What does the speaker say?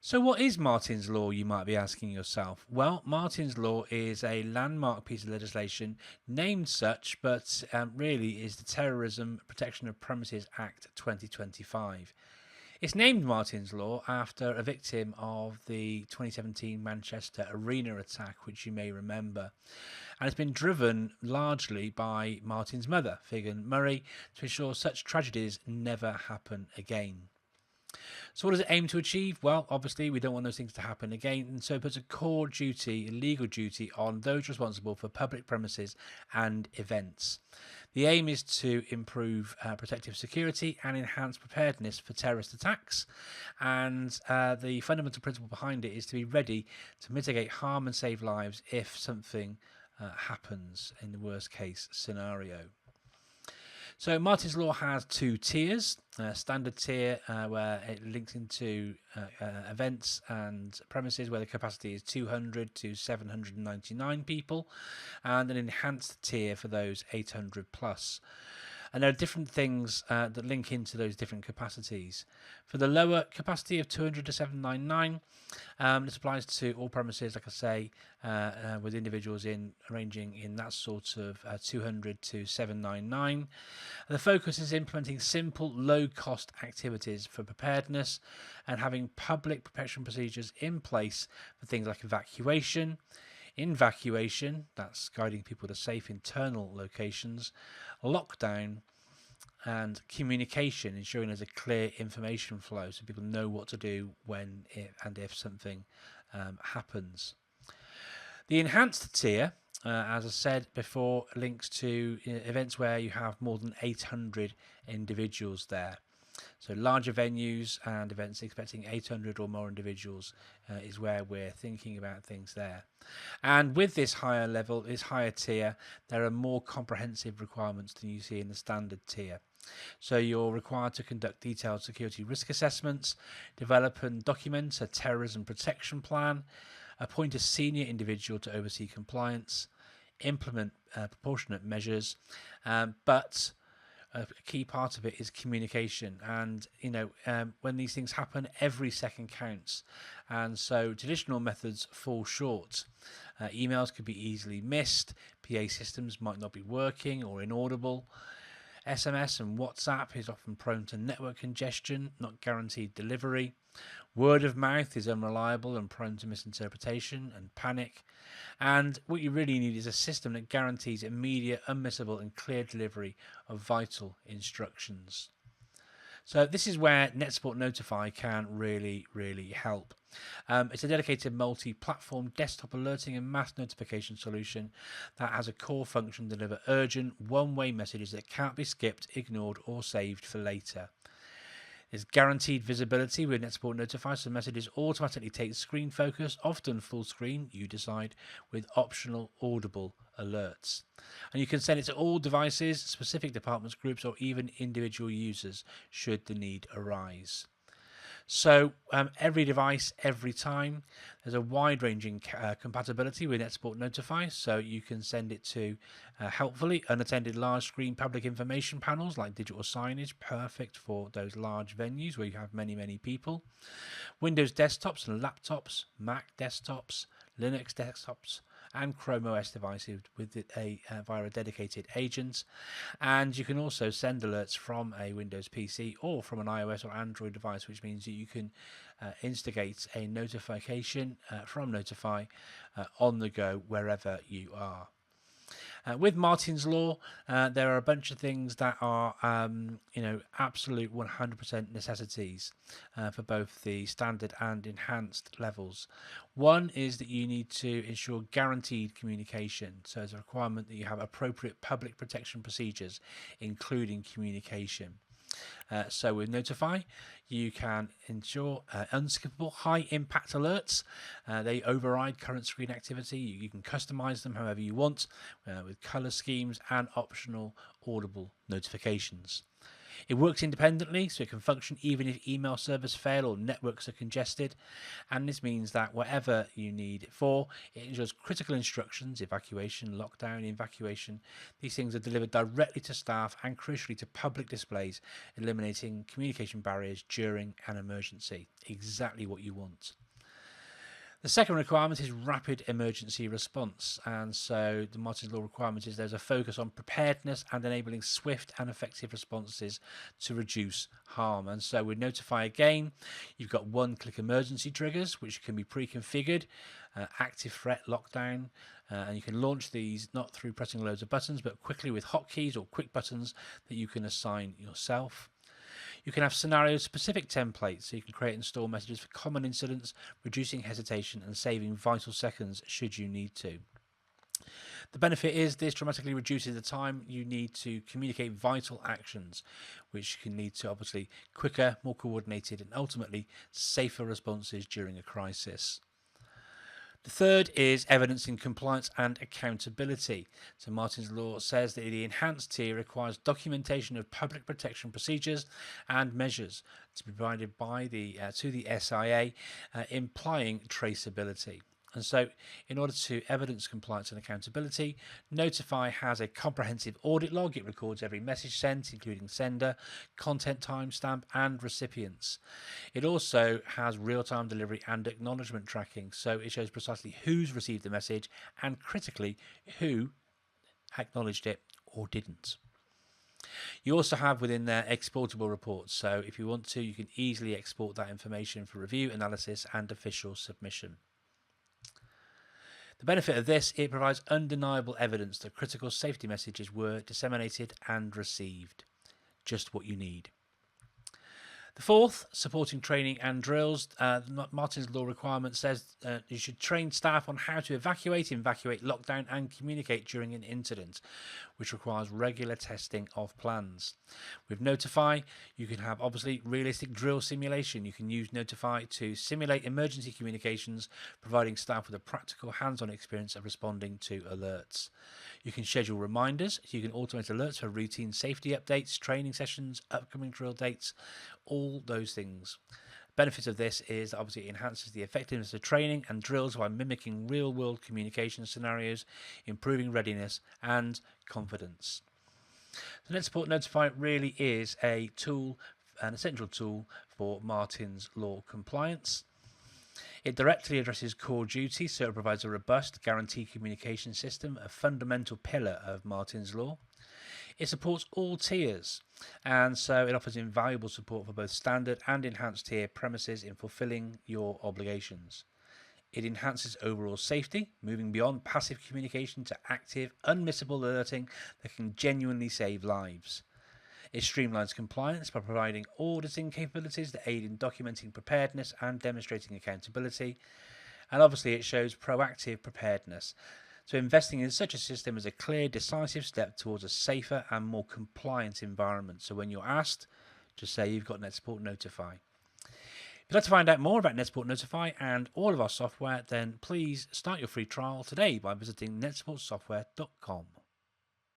So, what is Martyn's Law, you might be asking yourself? Well, Martyn's Law is a landmark piece of legislation named such, but really is the Terrorism Protection of Premises Act 2025. It's named Martyn's Law after a victim of the 2017 Manchester Arena attack, which you may remember. And it's been driven largely by Martyn's mother, Figan Murray, to ensure such tragedies never happen again. So, what does it aim to achieve? Well, obviously, we don't want those things to happen again, and so it puts a core duty, a legal duty, on those responsible for public premises and events. The aim is to improve protective security and enhance preparedness for terrorist attacks, and the fundamental principle behind it is to be ready to mitigate harm and save lives if something happens in the worst case scenario. So Martyn's Law has two tiers. Standard tier where it links into events and premises where the capacity is 200 to 799 people, and an enhanced tier for those 800 plus. And there are different things that link into those different capacities. For the lower capacity of 200 to 799, this applies to all premises, like I say, with individuals ranging in that sort of 200 to 799. The focus is implementing simple, low-cost activities for preparedness and having public protection procedures in place for things like evacuation, that's guiding people to safe internal locations, lockdown, and communication, ensuring there's a clear information flow so people know what to do when if something happens. The enhanced tier, as I said before, links to events where you have more than 800 individuals there. So larger venues and events expecting 800 or more individuals is where we're thinking about things there. And with this higher level, this higher tier, there are more comprehensive requirements than you see in the standard tier. So you're required to conduct detailed security risk assessments, develop and document a terrorism protection plan, appoint a senior individual to oversee compliance, implement proportionate measures, but a key part of it is communication. And when these things happen, every second counts, and so traditional methods fall short. Emails could be easily missed, PA systems might not be working or inaudible. SMS and WhatsApp is often prone to network congestion, not guaranteed delivery. Word of mouth is unreliable and prone to misinterpretation and panic. And what you really need is a system that guarantees immediate, unmissable and clear delivery of vital instructions. So this is where NetSupport Notify can really, really help. It's a dedicated multi-platform desktop alerting and mass notification solution that has a core function to deliver urgent, one-way messages that can't be skipped, ignored or saved for later. There's guaranteed visibility with NetSupport Notify, so messages automatically take screen focus, often full screen, you decide, with optional audible alerts. And you can send it to all devices, specific departments, groups, or even individual users should the need arise. So every device, every time. There's a wide-ranging compatibility with NetSupport Notify, so you can send it to helpfully unattended large-screen public information panels like digital signage, perfect for those large venues where you have many, many people. Windows desktops and laptops, Mac desktops, Linux desktops, and Chrome OS devices with via a dedicated agent. And you can also send alerts from a Windows PC or from an iOS or Android device, which means that you can instigate a notification from Notify on the go wherever you are. With Martyn's Law, there are a bunch of things that are, absolute 100% necessities for both the standard and enhanced levels. One is that you need to ensure guaranteed communication. So there's a requirement that you have appropriate public protection procedures, including communication. So with Notify, you can ensure unskippable high-impact alerts. They override current screen activity. You can customize them however you want with color schemes and optional audible notifications. It works independently, so it can function even if email servers fail or networks are congested. And this means that whatever you need it for, it ensures critical instructions, evacuation, lockdown, evacuation. These things are delivered directly to staff and crucially to public displays, eliminating communication barriers during an emergency. Exactly what you want. The second requirement is rapid emergency response, and so the Martyn's Law requirement is there's a focus on preparedness and enabling swift and effective responses to reduce harm. And so with Notify again, you've got one-click emergency triggers which can be pre-configured, active threat lockdown, and you can launch these not through pressing loads of buttons but quickly with hotkeys or quick buttons that you can assign yourself. You can have scenario-specific templates, so you can create and store messages for common incidents, reducing hesitation and saving vital seconds should you need to. The benefit is this dramatically reduces the time you need to communicate vital actions, which can lead to obviously quicker, more coordinated and ultimately safer responses during a crisis. The third is evidencing compliance and accountability. So Martyn's Law says that the enhanced tier requires documentation of public protection procedures and measures to be provided by to the SIA, implying traceability. And so, in order to evidence compliance and accountability, Notify has a comprehensive audit log. It records every message sent, including sender, content timestamp, and recipients. It also has real-time delivery and acknowledgement tracking, so it shows precisely who's received the message and, critically, who acknowledged it or didn't. You also have within there exportable reports, so if you want to, you can easily export that information for review, analysis, and official submission. The benefit of this, it provides undeniable evidence that critical safety messages were disseminated and received. Just what you need. The fourth, supporting training and drills. Martyn's Law requirement says you should train staff on how to evacuate, lockdown and communicate during an incident, which requires regular testing of plans. With Notify, you can have obviously realistic drill simulation. You can use Notify to simulate emergency communications, providing staff with a practical hands-on experience of responding to alerts. You can schedule reminders, so you can automate alerts for routine safety updates, training sessions, upcoming drill dates, all those things. Benefit of this is obviously it enhances the effectiveness of training and drills by mimicking real-world communication scenarios, improving readiness and confidence. The NetSupport Notify really is a tool, an essential tool for Martyn's Law compliance. It directly addresses core duties, so it provides a robust, guaranteed communication system, a fundamental pillar of Martyn's Law. It supports all tiers, and so it offers invaluable support for both standard and enhanced tier premises in fulfilling your obligations. It enhances overall safety, moving beyond passive communication to active, unmissable alerting that can genuinely save lives. It streamlines compliance by providing auditing capabilities that aid in documenting preparedness and demonstrating accountability. And obviously it shows proactive preparedness. So investing in such a system is a clear, decisive step towards a safer and more compliant environment. So when you're asked, just say you've got NetSupport Notify. If you'd like to find out more about NetSupport Notify and all of our software, then please start your free trial today by visiting netsupportsoftware.com.